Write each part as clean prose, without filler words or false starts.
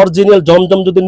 Original জমজম যদি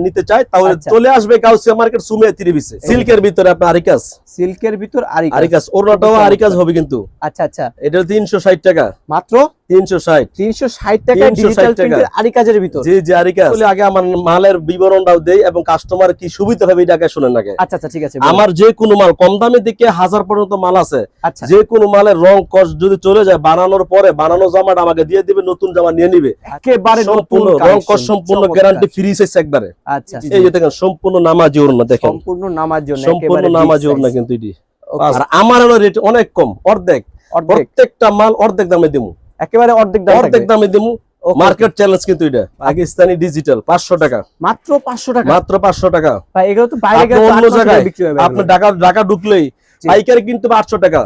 নিতে চায় তাহলে চলে আসবে গাউসিয়া মার্কেট সুমিয়া 3 পিসে। সিল্কের ভিতরে আপনার আরিকাস, সিল্কের ভিতর আরিকাস ওড়নাটাও আরিকাস হবে কিন্তু। আচ্ছা আচ্ছা, এটা 360 টাকা মাত্র 360 টাকা ডিজিটাল প্রিন্টের আরিকাজের ভিতর। জি জি আরিকাস। বলে আগে আমার মালের বিবরণটাও দেই এবং কাস্টমার কি সুবিধা হবে এটা আগে শুনেন আগে। আচ্ছা আচ্ছা ঠিক আছে। আমার যে কোনো মাল কম দামের দিকে 1000 পর্যন্ত মাল আছে। আচ্ছা, যে কোনো মালের রং কস যদি চলে যায় বানানোর পরে বানানো জামাটা আমাকে দিয়ে দিবে, নতুন জামা নিয়ে নিবে একেবারে সম্পূর্ণ রং কস সম্পূর্ণ গ্যারান্টি ফ্রি সাইজ একবারে। আচ্ছা এই যে দেখেন সম্পূর্ণ নামাজি ওড়না, দেখেন সম্পূর্ণ নামাজি ওড়না, সম্পূর্ণ নামাজি ওড়না কিন্তু এটি। আর আমার রেট অনেক কম, অর্ধেক, প্রত্যেকটা মাল অর্ধেক দামে দেবো, একেবারে অর্ধেক দামে দেবো। মার্কেট চ্যালেঞ্জ কিন্তু এটা পাকিস্তানি ডিজিটাল 500 টাকা মাত্র, 500 টাকা মাত্র 500 টাকা ভাই। এগুলো তো বাইরে গেলে অন্য জায়গায় বিক্রি হবে। আপনি ঢাকা ঢুকলেই পাইকারি কিন্তু 800 টাকা।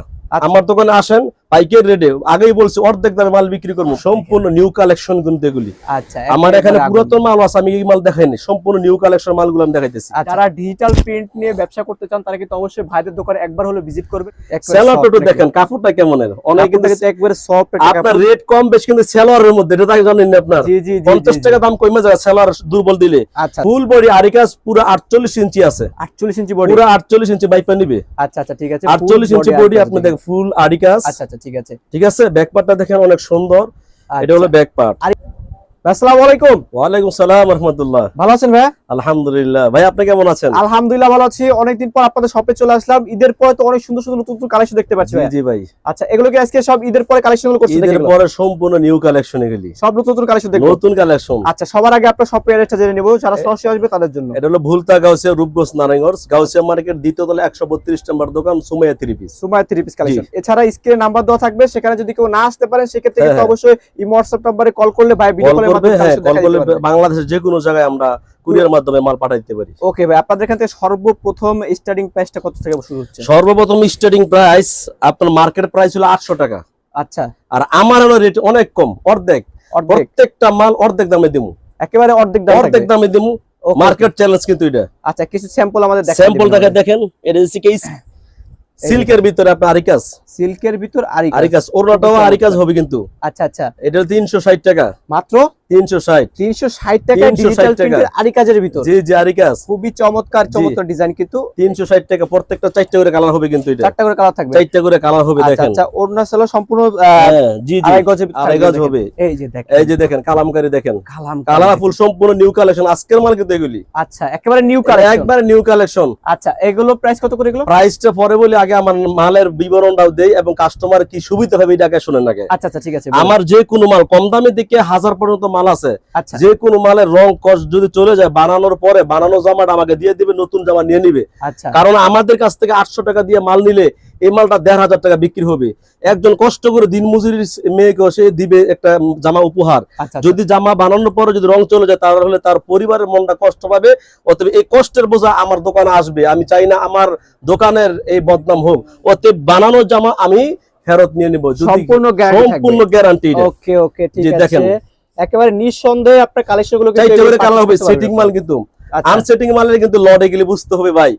আমার দোকানে আসেন পাইকারি রেটে, আগেই বলছি অর্ধেক দামে মাল বিক্রি করবো। সম্পূর্ণ নিউ কালেকশন কিন্তু এগুলি। আচ্ছা, আমার এখানে পুরাতন মাল আছে, আমি এই মাল দেখাইনি, সম্পূর্ণ নিউ কালেকশন মালগুলো আমি দেখাইতেছি। যারা ডিজিটাল প্রিন্ট নিয়ে ব্যবসা করতে চান তারা কিন্তু অবশ্যই ভাইদের দোকানে একবার হলো ভিজিট করবেন। সেলোয়ারটা দেখেন কাপড়টা কেমনের, অনেক কিন্তু একবারে সফট। আপনার রেট কম বেশি কিন্তু সেলোয়ারের মধ্যে এটা তাই জানেন না আপনার। 50 টাকা দাম কমে যায় সেলোয়ার দুর্বল দিলে। ফুল বডি আরিকাস পুরো 48 ইঞ্চি আছে, 48 ইঞ্চি বডি, পুরো 48 ইঞ্চি বাইপা নিবে। আচ্ছা আচ্ছা ঠিক আছে, 48 ইঞ্চি বডি আপনি দেখেন ফুল আরিকাস। আচ্ছা আচ্ছা ঠিক আছে ঠিক আছে। ব্যাক পার্টটা দেখেন অনেক সুন্দর, এটা হলো ব্যাক পার্ট। আসসালামু আলাইকুম। ওয়ালাইকুম আসসালাম ওয়া রাহমাতুল্লাহ। ভালো আছেন ভাই? আলহামদুলিল্লাহ। ভাই আপনি কেমন আছেন? আলহামদুলিল্লাহ ভালো আছি। অনেকদিন পর আপনাদের শপে চলে আসলাম। ঈদের পরে তো অনেক সুন্দর সুন্দর নতুন নতুন কালেকশন দেখতে পাচ্ছি ভাই। জি ভাই। আচ্ছা, এগুলো কি আজকে সব ঈদের পরে কালেকশনগুলো করছেন? ঈদের পরে সম্পূর্ণ নিউ কালেকশন এগুলি, সব নতুন নতুন কালেকশন দেখব, নতুন কালেকশন। আচ্ছা, সবার আগে আপনার শপের অ্যাড্রেসটা জেনে নেব যারা সরাসরি আসবে তাদের জন্য। এটা হলো ভুলতা গাউসিয়া রূপগঞ্জ নারায়ণগঞ্জ, গাউসিয়া মার্কেট দ্বিতীয় তলে 132 নম্বর দোকান, Sumaiya 3 piece. Sumaiya 3 piece collection. এছাড়া স্ক্রিনে নাম্বার দেওয়া থাকবে, সেখানে যদি কেউ না আসতে পারেন সেক্ষেত্রে কিন্তু অবশ্যই ইমো WhatsApp নম্বরে কল করলে ভাই ভিডিও কলের মাধ্যমে কল করলে বাংলাদেশের যে কোনো জায়গায় আমরা কুরিয়ার মাধ্যমে মাল পাঠাইতে পারি। ওকে ভাই, আপনাদের এখান থেকে সর্বপ্রথম স্টার্টিং প্রাইসটা কত থেকে শুরু হচ্ছে? সর্বপ্রথম স্টার্টিং প্রাইস আপনার মার্কেট প্রাইস হলো 800 টাকা। আচ্ছা, আর আমার রেট অনেক কম, অর্ধেক, প্রত্যেকটা মাল অর্ধেক দামে দেবো, একেবারে অর্ধেক দামে দেবো। মার্কেট চ্যালেঞ্জ কিন্তু এটা। আচ্ছা, কিছু স্যাম্পল আমাদের দেখান। স্যাম্পল দেখেন, এটা হচ্ছে কেস সিল্কের ভিতরে আপনার আরিকাস, সিল্কের ভিতর আরিকাস ওড়নাটাও আরিকাস হবে কিন্তু। আচ্ছা আচ্ছা, এটা 360 টাকা মাত্র 360 টাকা ডিজিটাল প্রিন্টের আরিকাজের ভিতর। জি জি আরিকাস, খুবই চমৎকার ডিজাইন কিন্তু। 360 টাকা, প্রত্যেকটা 4টা করে কালার হবে কিন্তু। এটা 4টা করে কালার থাকবে, 4টা করে কালার হবে। দেখেন আচ্ছা, ওড়না সেলো সম্পূর্ণ জি জি আড়াই গজ হবে। এই যে দেখেন কালামকারী, দেখেন কালারফুল সম্পূর্ণ নিউ কালেকশন, আজকের মাল কিন্তু এগুলি। আচ্ছা, একেবারে নিউ কালেকশন, একবারে নিউ কালেকশন। আচ্ছা, এগুলো প্রাইস কত করে? এগুলো প্রাইসটা পরে বলি, আগে আমার মালের বিবরণটাও দেই এবং কাস্টমার কি সুবিধা হবে এটা আগে শুনেন আগে। আচ্ছা আচ্ছা ঠিক আছে। আমার যে কোনো মাল কম দামের দিকে 1000 পর্যন্ত মাল আছে। আচ্ছা, যে কোনো মালের রং কস যদি চলে যায় বানানোর পরে বানানো জামাটা আমাকে দিয়ে দিবে, নতুন জামা নিয়ে নিবে। আচ্ছা, কারণ আমাদের কাছ থেকে 800 টাকা দিয়ে মাল নিলে এই মালটা 1500 টাকা বিক্রি হবে। একজন কষ্ট করে দিনমজুরির মেয়েকে সে দিবে একটা জামা উপহার। যদি জামা বানানোর পরে যদি রং চলে যায় তাহলে তার পরিবারের মনটা কষ্ট পাবে। অতএব এই কষ্টের বোঝা আমার দোকানে আসবে, আমি চাই না আমার দোকানের এই বদনাম হোক। অতএব বানানোর জামা আমি ফেরত নিয়ে নিব, সম্পূর্ণ গ্যারান্টি। ওকে ওকে ঠিক আছে। দেখেন একেবারে নিঃসন্দেহে আপনার কালেকশনগুলো চাইতে করে কালার হবে, সেটিং মাল কিন্তু। আনসেটিং মালের কিন্তু লটে গেলে বুঝতে হবে ভাই।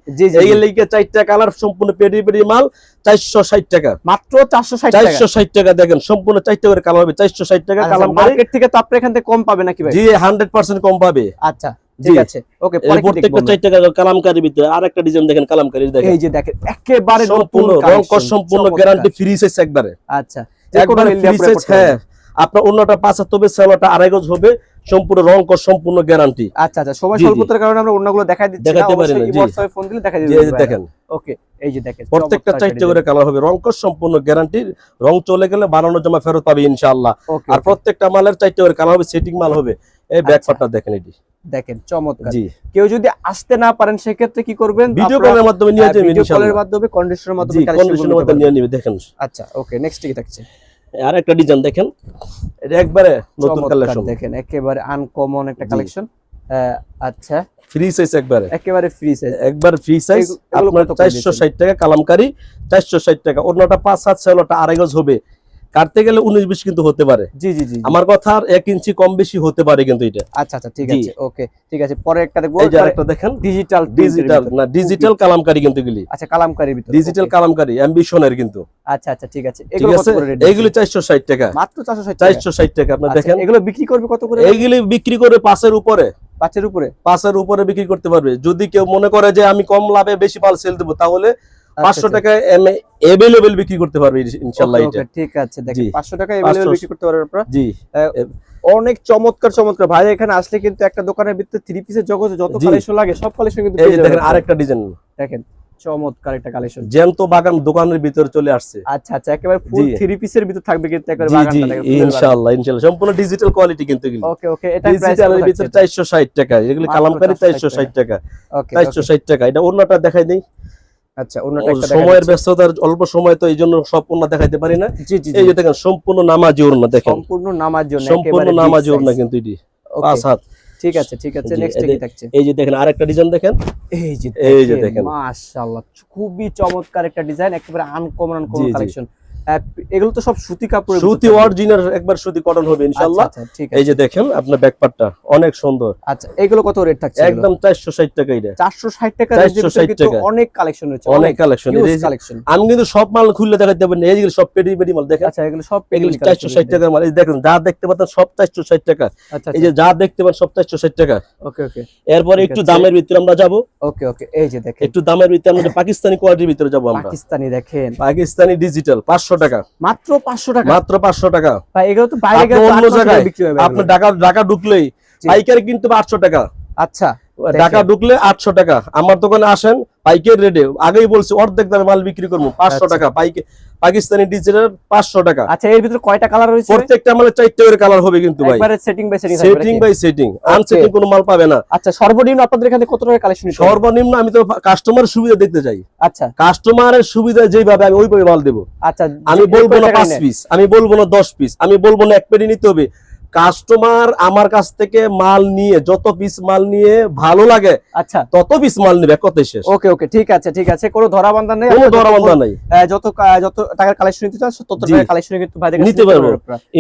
এই লিগে 4টা কালার সম্পূর্ণ পেডি মাল 460 টাকা, মাত্র 460 টাকা। দেখেন সম্পূর্ণ 4টা করে কালার হবে, 460 টাকা। কালার মার্কেট থেকে তো আপনি এখান থেকে কম পাবে নাকি ভাই? জি 100% কম পাবে। আচ্ছা ঠিক আছে, ওকে। প্রত্যেকটা 4টা কালামকারী ভিতরে আরেকটা ডিজাইন দেখেন, কালামকারী দেখেন। এই যে দেখেন একেবারে সম্পূর্ণ রং কস সম্পূর্ণ গ্যারান্টি ফ্রি সাইজ একবারে। আচ্ছা, একবারে ফ্রি সাইজ। হ্যাঁ, আপনার অন্যটা 75 হবে, সেলোটা আড়াই গজ হবে, সম্পূর্ণ রং কস সম্পূর্ণ গ্যারান্টি। আচ্ছা আচ্ছা, সময় স্বল্পতার কারণে আমরা অন্যগুলো দেখাই দিচ্ছি না, অবশ্যই WhatsApp ফোন দিলে দেখাই দিবেন। দেখেন ওকে, এই যে দেখেন প্রত্যেকটা 4টা করে কালার হবে, রং কস সম্পূর্ণ গ্যারান্টি। রং চলে গেলে বানানোর জামা ফেরত পাবে ইনশাআল্লাহ। আর প্রত্যেকটা মালের 4টা করে কালার হবে, সেটিং মাল হবে। এই ব্যাক পার্টটা দেখেন, এটি দেখেন চমৎকার। জি, কেউ যদি আসতে না পারেন সেক্ষেত্রে কি করবেন? ভিডিও কলের মাধ্যমে নিয়ে যাবেন ইনশাআল্লাহ। ভিডিও কলের মাধ্যমে কন্ডিশনের মাধ্যমে নিয়ে নেবে। দেখেন আচ্ছা, ওকে, নেক্সট কি থাকছে? আর একটা ডিজাইন দেখেন, এটা একবারে নতুন কালেকশন, দেখেন একেবারে আনকমন একটা কালেকশন। আচ্ছা, ফ্রি সাইজ একেবারে ফ্রি সাইজ, একবার ফ্রি সাইজ। আপনার 460 টাকা কালামকারী, 460 টাকা। ওড়নাটা 5 হাত, সেলোটা আড়াই গজ হবে। কাটতে গেলে 19-20 কিন্তু হতে পারে। জি জি জি, আমার কথার 1 ইঞ্চি কম বেশি হতে পারে কিন্তু এটা। আচ্ছা আচ্ছা ঠিক আছে, ওকে ঠিক আছে। পরে একটা দেখবো, এই যে আরেকটা দেখেন, ডিজিটাল না ডিজিটাল কালামকারী কিন্তু এগুলি, আচ্ছা কালামকারীর ভিতরে, ডিজিটাল কালামকারী অ্যাম্বিশনের কিন্তু। আচ্ছা আচ্ছা ঠিক আছে। ঠিক এগুলো কত আছে, করে রেট? এগুলি 460 টাকা, মাত্র 460 টাকা। 460 টাকা। আপনি আচ্ছা, দেখেন এগুলো বিক্রি করবে কত করে? এইগুলি বিক্রি করে 5-এর উপরে, 5 এর উপরে, 5-এর উপরে বিক্রি করতে পারবে। যদি কেউ মনে করে যে আমি কম লাভে বেশি মাল সেল দেবো, তাহলে 500 টাকায় अवेलेबल বিক্রি করতে পারবে ইনশাআল্লাহ। এটা ঠিক আছে, দেখেন জি। 500 টাকা अवेलेबल বিক্রি করতে পারবেন আপনারা। জি, অনেক চমৎকার চমৎকার ভাই, এখানে আসলে কিন্তু একটা দোকানের ভিতরে 3 পিসের জগতে যত জি। কালেকশন লাগে সব কালেকশন কিন্তু এই পেয়ে যে যাবেন দেখেন আপনারা। আরেকটা ডিজাইন, দেখেন চমৎকার একটা কালেকশন। জ্যান্ত বাগান দোকানের ভিতরে চলে আসছে। আচ্ছা আচ্ছা, একেবারে ফুল জি। 3 পিসের ভিতর থাকবে কিন্তু একেবারে জি জি, বাগানটা দেখেন, ফুলের বাগান। ইনশাআল্লাহ ইনশাআল্লাহ সম্পূর্ণ ডিজিটাল কোয়ালিটি কিন্তু এগুলি। ওকে ওকে, এটা প্রাইস ডিজিটালের ভিতরে 460 টাকা, এগুলি মাত্র কালামকারী 460 460 টাকা, ওকে 460 টাকা। এটা অন্যটা দেখাই দেই, আচ্ছা, অন্যটা একটা সময়ের ব্যস্ততার অল্প সময় তো এইজন্য সব ওন্না দেখাইতে পারি না। জি জি, এই যে দেখেন সম্পূর্ণ নামাজি ওন্না, দেখেন সম্পূর্ণ নামাজ জন্য, সম্পূর্ণ নামাজি ওন্না কিন্তু এটি 5 হাত। ঠিক আছে ঠিক আছে, জি, নেক্সট কি থাকছে? এই যে দেখেন আরেকটা ডিজাইন দেখেন, এই যে দেখেন। মাশাআল্লাহ, খুবই চমৎকার একটা ডিজাইন, একেবারে আনকমন জি, জি। কালেকশন। এগুলো তো সব সুতি কাপড়ের সুতি অরিজিনাল, একবার সুতি কটন হবে ইনশাআল্লাহ। আচ্ছা ঠিক আছে। এই যে দেখেন আপনার ব্যাকপার্টটা অনেক সুন্দর, আচ্ছা, এগুলো কত রেট থাকছে? একদম 460 টাকা। এটা 460 টাকা, 460 কিন্তু টাকা। অনেক কালেকশন রয়েছে, অনেক কালেকশন। কালেকশন। আমি কিন্তু সব মাল খুললে দেখাতে পারি না, এইগুলো সব পেডি পেডি মাল দেখেন। আচ্ছা, এগুলো সব এগুলো 460 টাকার মাল। এই দেখেন যা দেখতে পাচ্ছেন সব 460 টাকা। আচ্ছা, এই যে যা দেখতে পাচ্ছেন সব 460 টাকা। ওকে ওকে, এরপরে ঠিক একটু আছে। দামের ভিতরে আমরা যাব। ওকে ওকে, এই যে দেখেন একটু দামের ভিতরে আমরা পাকিস্তানি কোয়ালিটির ভিতরে যাব। আমরা পাকিস্তানি দেখেন, পাকিস্তানি ডিজিটাল 500 টাকা, মাত্র 500 টাকা। মাত্র 500 টাকা। ভাই এগুলো তো বাইরে আপনি গেলে অন্য 800 জায়গায় টাকা বিক্রি হবে আপনি এগুলো। ঢাকা ঢুকলেই জি। পাইকারি কিন্তু 800 টাকা। আচ্ছা, ঢাকা ঢুকলে 800 টাকা। আমার দোকানে আসেন, পাইকারি রেটে আগেই বলছি অর্ধেক দামে মাল বিক্রি করবো 500 টাকা। পাকিস্তানি ডিজিটাল 500 টাকা। আচ্ছা, এর ভিতরে কয়টা কালার রয়েছে? প্রত্যেকটা মালের 4টা করে কালার হবে কিন্তু ভাই, একবারে setting by setting, setting by setting, unsetting কোনো মাল পাবে না। আচ্ছা, সর্বনিম্ন আপনাদের এখানে কত টাকা কালেকশন? সর্বনিম্ন আমি তো কাস্টমারের সুবিধা দেখতে চাই। আচ্ছা কাস্টমারের সুবিধা যেভাবে আমি ওইভাবে মাল দেবো। আচ্ছা, আমি বলবো না 5 পিস, আমি বলবো না 10 পিস, আমি বলবো না 1 পেটি নিতে হবে। কাস্টমার আমার কাছ থেকে মাল নিয়ে যত পিস মাল নিয়ে ভালো লাগে আচ্ছা তত পিস মাল নেবে, কথাই শেষ। ওকে ওকে, ঠিক আছে ঠিক আছে, কোনো ধরাবান্ধা নেই, কোনো ধরাবান্ধা নাই। যত টাকার কালেকশন নিতে চান তত জি। টাকার কালেকশন কিন্তু ভাই নিতে পারবো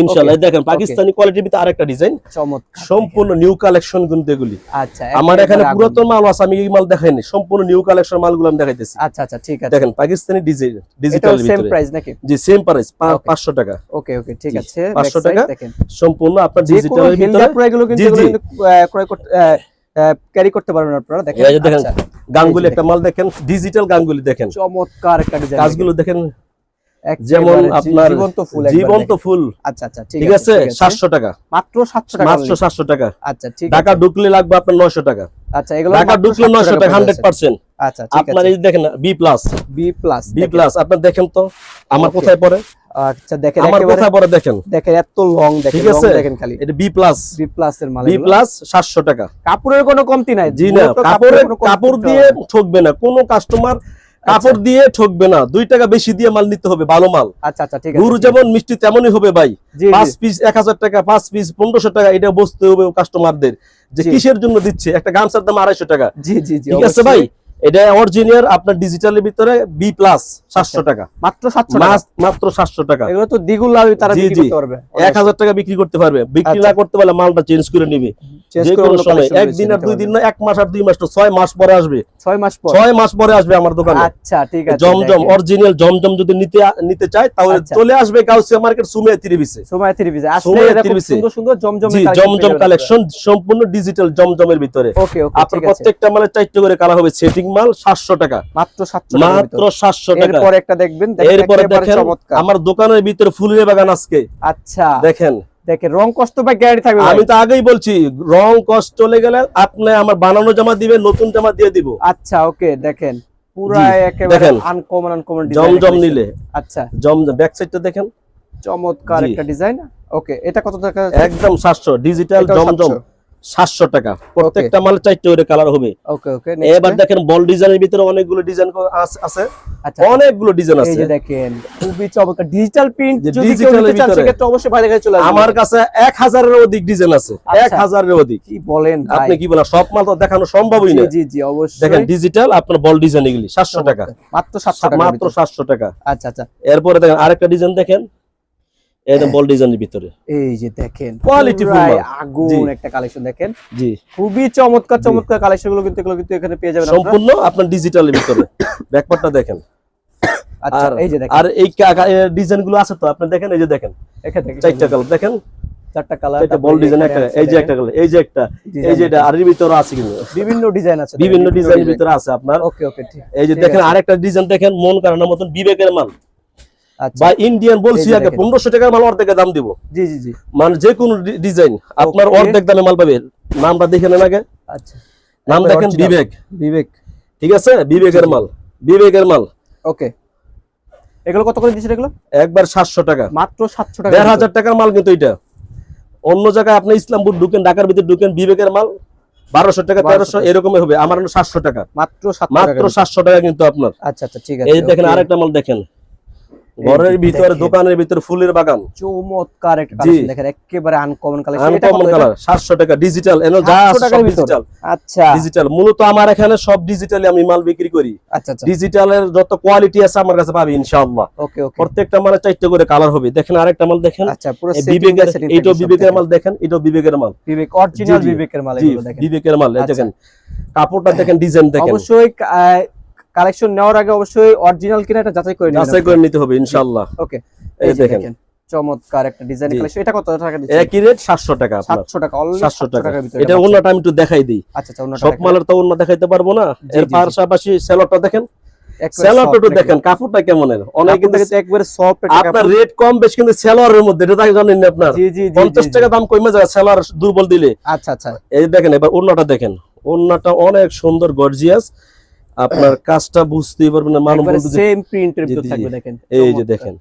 ইনশাআল্লাহ। Okay, দেখেন পাকিস্তানি কোয়ালিটির ভিতরে আরেকটা ডিজাইন, চমৎকার সম্পূর্ণ নিউ কালেকশন কিন্তু এগুলি। আচ্ছা, আমার এখানে একেবারে পুরাতন মাল আছে, আমি এই মাল দেখাইনি, সম্পূর্ণ নিউ কালেকশন মালগুলো আমি দেখাইতেছি। আচ্ছা আচ্ছা ঠিক আছে, দেখেন পাকিস্তানি ডিজিটাল এটাও সেম ভিতরে, প্রাইস নাকি? জি সেম প্রাইস 500 টাকা। ওকে ওকে, ঠিক জি, আছে, 500 back side টাকা দেখেন, সম্পূর্ণ আপনার যে কোনো ডিজিটালের হেলদি ভিতরে। আপনারা এগুলো কিন্তু জি, জি। ক্রয় করতে ক্যারি করতে পারবেন আপনারা। দেখেন এই যে দেখেন আচ্ছা, গাঙ্গুলি একটা মাল দেখেন, ডিজিটাল গাঙ্গুলি দেখেন, চমৎকার একটা ডিজাইন, কাজগুলো দেখেন একেবারে যেমন আপনার জীবন্ত ফুল, জীবন্ত ফুল। আচ্ছা আচ্ছা ঠিক আছে 700 টাকা, মাত্র 700 টাকা, মাত্র 700 টাকা। আচ্ছা ঠিক ঢাকা আছে, ঢুকলে লাগবে আপনার 900 টাকা। আচ্ছা এগুলো ঢাকা মাত্র ঢুকলে 900 টাকা 100%। আচ্ছা ঠিক আপনার আছে, এই দেখেন বি প্লাস, বি প্লাস আপনার দেখেন তো আমার Okay. কোথায় পড়ে, আচ্ছা দেখেন আমার একেবারে কোথায় পড়ে দেখেন, দেখেন এত লং, দেখেন ঠিক লং আছে দেখেন খালি, এটা বি প্লাস, বি প্লাস এর মাল, বি প্লাস 700 টাকা। কাপড়ের কোনো কমতি নাই, জি না, মূলত কাপড়ের কোনো কমতি কাপড় করতে দিয়ে হবে না। ঠকবে না কোনো কাস্টমার, কাপড় দিয়ে ঠকবে না। 2 টাকা বেশি দিয়ে মাল নিতে হবে, ভালো মাল। আচ্ছা আচ্ছা ঠিক আছে, গুড় যেমন মিষ্টি তেমনই হবে ভাই। জি, 5 জি। পিস 1000 টাকা, 5 পিস 1500 টাকা, এটা বুঝতে হবে কাস্টমারদের যে জি। কিসের জন্য দিচ্ছে। একটা গামছার দাম 250 টাকা, জি জি জি, ঠিক আছে অবশ্যই। ভাই। এটা অরিজিনাল আপনার ডিজিটালের ভিতরে বি প্লাস 700 টাকা, মাত্র 700 টাকা, মাত্র 700 টাকা। এগুলো তো দ্বিগুণ লাভ তারা জি, বিক্রি জি। করতে পারবে, 1000 টাকা বিক্রি করতে পারবে। বিক্রি আচ্ছা। না করতে পারলে মালটা চেঞ্জ করে নিবে চেঞ্জ যে করে কোনো অন্য সময়। collection একদিন আর নিতে 2 দিন পারবে। না, 1 মাস আর 2 মাস, তো 6 মাস পরে আসবে। 6 মাস পর, 6 মাস পরে আসবে আমার দোকানে। আচ্ছা ঠিক আছে, জমজম দেখেন। অরিজিনাল জমজম যদি নিতে চায় তাহলে আচ্ছা। চলে আসবে গাউসিয়া মার্কেট সুমিয়া 30 সময় 30 আসলে সময় এরকম 30 সুন্দর সুন্দর জমজমের জি, জমজম কালেকশন সম্পূর্ণ ডিজিটাল জমজমের ভিতরে। ওকে ওকে, আপনার ঠিক আছে, প্রত্যেকটা মালের 4টা করে কালার হবে। সেটিং মাল 700 টাকা, মাত্র 700 টাকা, মাত্র 700 টাকা। এরপর একটা দেখবেন, এরপরে একেবারে দেখেন চমৎকার। আমার দোকানের ভিতরে ফুলের বাগান আজকে আচ্ছা দেখেন। দেখেন রং কষ্ট বা গ্যারান্টি থাকবে ভাই। আমি তো আগেই বলছি রং কষ্ট চলে গেলে আপনি আমার বানানো জামা দিবেন, নতুন জামা দিয়ে দিব। আচ্ছা ওকে, দেখেন পুরা জি, একেবারে দেখেন। আনকমন জমজম নিলে আচ্ছা জমজম ব্যাক সাইডটা দেখেন, চমৎকার জি। একটা ডিজাইন। ওকে, এটা কত টাকা? একদম 700 ডিজিটাল এটাও জমজম 700 টাকা। প্রত্যেকটা মালে 4টা করে কালার হবে। ওকে ওকে, এবার দেখেন বল ডিজাইনের ভিতরে অনেকগুলো ডিজাইন আছে, আচ্ছা অনেকগুলো ডিজাইন এই আছে। যে দেখেন খুবই চমৎকার ডিজিটাল প্রিন্ট, যে যদি কেউ ডিজিটালের নিতে চান ভিতরে সেক্ষেত্রে অবশ্যই ভাই কাছে চলে আসবেন। আমার কাছে 1000-এর অধিক ডিজাইন আছে, আচ্ছা। 1000-এর অধিক। কি বলেন ভাই? আপনি কি বলেন, সব মাল তো দেখানো সম্ভবই জি না। জি জি, অবশ্যই দেখেন ডিজিটাল আপনার বল ডিজাইন এগুলি 700 টাকা, মাত্র 700 টাকা, মাত্র 700 টাকা। আচ্ছা আচ্ছা এরপরে দেখেন আরেকটা ডিজাইন দেখেন, এটা বল ডিজাইনের ভিতরে। এই যে দেখেন Quality full পুরাই মাল। আগুন একটা কালেকশন দেখেন, জি খুবই চমৎকার চমৎকার কালেকশন গুলো কিন্তু এগুলো কিন্তু এখানে পেয়ে যাবেন আপনারা। সম্পূর্ণ আপনার ডিজিটালের ভিতরে। ব্যাকপার্টটা দেখেন। আচ্ছা এই যে দেখেন, আর এই ডিজাইন গুলো আছে তো আপনি দেখেন, এই যে দেখেন এখানে থেকে চারটা কালার দেখেন, চারটা কালার, এটা বল ডিজাইন একটা, এই যে একটা কালার, এই যে একটা, এই যে এটা আর এর ভিতরে আছে কিন্তু বিভিন্ন ডিজাইন আছে, বিভিন্ন ডিজাইনের ভিতরে আছে আপনার। ওকে ওকে ঠিক, এই যে দেখেন আরেকটা ডিজাইন দেখেন, মন কারানোর মতন বিবেকের মাল। আচ্ছা বা ইন্ডিয়ান বলছি এই যে আগে দেখেন। 1500 টাকার মাল অর্ধেক দাম দিব, জি জি জি, মানে যে কোনো ডিজাইন আপনার Okay. অর্ধেক দামে মাল পাবেন। নামটা দেখে নেন আগে, আচ্ছা নাম একবার দেখেন original। বিবেক, বিবেক, ঠিক আছে, বিবেকের মাল, বিবেকের মাল। ওকে এগুলো কত করে দিচ্ছেন এগুলো? একবার 700 টাকা, মাত্র 700 টাকা, 1500 টাকার মাল কিন্তু এটা। অন্য জায়গায় আপনি ইসলামপুর ঢুকেন, ঢাকার ভিতরে ঢুকেন, বিবেকের মাল 1200 টাকা 1300 এরকমই হবে, আমার 700 টাকা, মাত্র 700 টাকা, মাত্র 700 টাকা কিন্তু আপনার। আচ্ছা আচ্ছা ঠিক আছে। এই দেখেন okay। আরেকটা মাল দেখেন, ঘরের ভিতরে দেখেন। দোকানের ভিতরে ফুলের বাগান, চমৎকার একটা জি। কালেকশন দেখেন, একেবারে আনকমন কালেকশন। এটা আনকমন কত? কালার, 700 টাকা ডিজিটাল, এনো যা 700 আছে টাকার সব ভিতর। ডিজিটাল, আচ্ছা ডিজিটাল। মূলত আমার এখানে সব ডিজিটালি আমি মাল বিক্রি করি। আচ্ছা আচ্ছা ডিজিটালের যত কোয়ালিটি আছে আমার কাছে পাবে ইনশাআল্লাহ। ওকে ওকে প্রত্যেকটা মালে 4টা করে কালার হবে। দেখেন আরেকটা মাল দেখেন, আচ্ছা পুরো এই setting বিবেকের, by setting এইটাও থাকবে সব বিবেকের দেখেন। মাল দেখেন, এটাও বিবেকের মাল, বিবেক অরিজিনাল জি, জি। বিবেকের মাল জি এগুলো দেখেন। বিবেকের মাল। এই আচ্ছা। দেখেন কাপড়টা দেখেন, ডিজাইন দেখেন, অবশ্যই কালেকশন নেওয়ার আগে অবশ্যই অরিজিনাল কিনা এটা যাচাই করে নেবেন। যাচাই করে নিতে হবে ইনশাআল্লাহ। ওকে এই এই যে দেখেন, দেখেন চমৎকার একটা ডিজাইন জি। কালেকশন। এটা কত টাকা দিচ্ছেন? একই রেট 700 টাকা আপনার, 700 টাকা, অলরেডি 700 টাকা। টাকার ভিতরে এটা অন্যটা আমি একটু দেখাই দিই, আচ্ছা আচ্ছা অন্য সব টাকা মালের তো অন্য দেখাইতে পারবো না। জি, এর জি, জি। পাশাপাশি সেলরটা দেখেন, একবারে সেলরটা soft দেখেন, কাপড়টা কেমনের, অনেক কিন্তু কিন্তু একবারে সফট একটা আপনার কাপড়। রেট কম বেশি কিন্তু সেলরের মধ্যে, এটা তাই জানেন না আপনার, জি জি জি 50 জি, টাকা দাম কমে যায় সেলর দুর্বল দিলে। আচ্ছা আচ্ছা এই দেখেন এবার ওন্নাটা দেখেন, ওন্নাটা অনেক সুন্দর গর্জিয়াস, আপনার কাজটা বুঝতেই পারবেন না, মানুষ একবারে বলতে যে সেম প্রিন্টের জি, ভিতর জি, থাকবে জি। দেখেন। এই যে চমৎকার। দেখেন,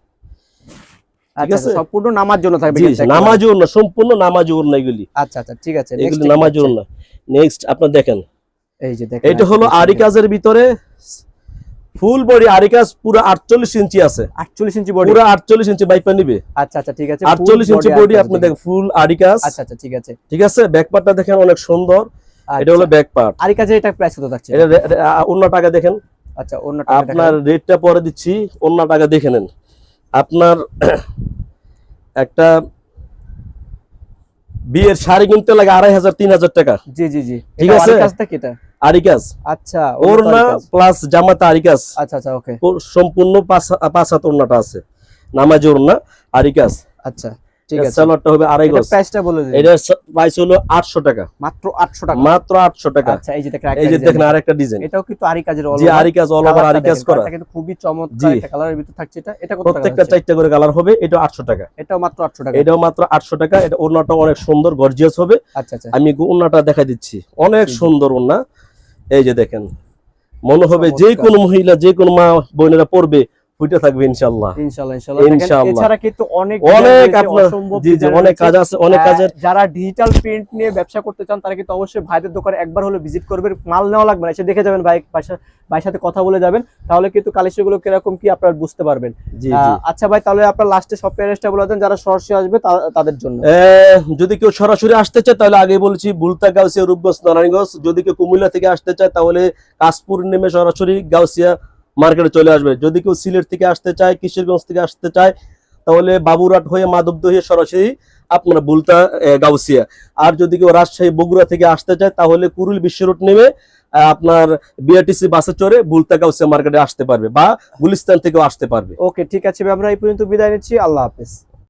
আচ্ছা আছে? আচ্ছা, সম্পূর্ণ নামার জন্য থাকবে জি কিন্তু একেবারে। নামাজি ওন্না, সম্পূর্ণ নামাজি ওন্না এগুলি, আচ্ছা আচ্ছা ঠিক আছে, এগুলি next নামাজি দেখতে ওন্না। নেক্সট আপনার দেখেন, এই যে দেখেন এটা হলো আরি কাজের ভিতরে ফুল বডি আরি কাজ, পুরো 48 ইঞ্চি আছে, 48 ইঞ্চি বডি। পুরো 48 ইঞ্চি বাইপা নিবে, আচ্ছা আচ্ছা ঠিক আছে, 48 ইঞ্চি বডি আপনি দেখেন, ফুল আরি কাজ। আচ্ছা আচ্ছা ঠিক আছে। ঠিক আছে, ব্যাক পার্টটা দেখেন অনেক সুন্দর, এটা হলো ব্যাক পার্ট। আরি কাজে এটা প্রাইস কত থাকছে? এটা অন্য টাকা দেখেন, আচ্ছা অন্য আপনার রেটটা পরে দিচ্ছি, অন্য টাকা দেখে নেন। আপনার একটা বিয়ের শাড়ি কিনতে লাগে 2500-3000 টাকা, জি জি জি ঠিক এটা আছে? আরি কাজটা কি এটা? আরি কাজ, আচ্ছা ওড়না প্লাস জামাতে আরি কাজ, আচ্ছা আচ্ছা ওকে সম্পূর্ণ 5 হাত ওড়নাটা আছে, নামাজি ওড়না আরি কাজ। আচ্ছা ঠিক আছে, সালোয়ারটা হবে আড়াই এটা গজ, প্রাইসটা বলে দিন। এটা প্রাইস হলো 800 টাকা, মাত্র 800 টাকা, মাত্র 800 টাকা। আচ্ছা এই যে দেখেন এই যে দেখেন আরেকটা ডিজাইন, এটাও কিন্তু আরি কাজের জি আরি কাজ, অল ওভার আরি কাজ করা, এটা কিন্তু খুবই চমৎকার জি। একটা কালারের ভিতর থাকছে। এটা কত টাকা? প্রত্যেকটা 4টা করে কালার হবে, এটা 800 টাকা, এটাও মাত্র 800 টাকা। এটাও মাত্র 800 টাকা। এটা ওড়নাটা অনেক সুন্দর গর্জিয়াস হবে, আচ্ছা আচ্ছা আমি ওড়নাটা দেখাই দিচ্ছি, অনেক সুন্দর ওড়না। এই যে দেখেন, মনে হবে যে কোনো মহিলা, যে কোনো মা বোনেরা পরবে, ফুটে থাকবে ইনশাআল্লাহ। ইনশাআল্লাহ ইনশাআল্লাহ। দেখেন, ইনশাআল্লাহ। এছাড়া কিন্তু অনেক অনেক design রয়েছে, আপনার অসম্ভব জি জি design অনেক রয়েছে। কাজ আছে, অনেক কাজের। যারা ডিজিটাল প্রিন্ট নিয়ে ব্যবসা করতে চান তারা কিন্তু অবশ্যই ভাইদের দোকানে একবার হলো ভিজিট করবেন, মাল নেওয়া লাগবে না, এসে দেখে যাবেন, ভাইয়ের সাথে কথা বলে যাবেন, তাহলে কিন্তু কালেকশন গুলো কিরকম কি আপনারা বুঝতে পারবেন। জি জি। আচ্ছা ভাই, তাহলে আপনার লাস্টে সব প্যারেন্টসটা বলে দেন যারা সরাসরি আসবে তাদের জন্য। যদি কেউ সরাসরি আসতে চায় তাহলে আগে বলছি বুলতা, গাউসিয়া, রূপগঞ্জ, নারায়ণগঞ্জ। যদি কেউ কুমিল্লা থেকে আসতে চায় তাহলে কাশপুর নেমে সরাসরি গাউসিয়া মার্কেটে চলে আসবে। যদি কেউ সিলেট থেকে আসতে চায়, কিশোরগঞ্জ থেকে আসতে চায়, তাহলে বাবুরহাট হয়ে মাধবদী হয়ে সরাসরি আপনারা বুলতা, গাউসিয়া। আর যদি কেউ রাজশাহী, বগুড়া থেকে আসতে চায় তাহলে কুড়িল বিশ্ব রোড নেমে আপনার বিআরটিসি বাসে চড়ে বুলতা, গাউসিয়া মার্কেটে আসতে পারবে, বা গুলিস্তান থেকেও আসতে পারবে। ওকে ঠিক আছে ভাই, আমরা এই পর্যন্ত বিদায় নিচ্ছি, আল্লাহ হাফেজ।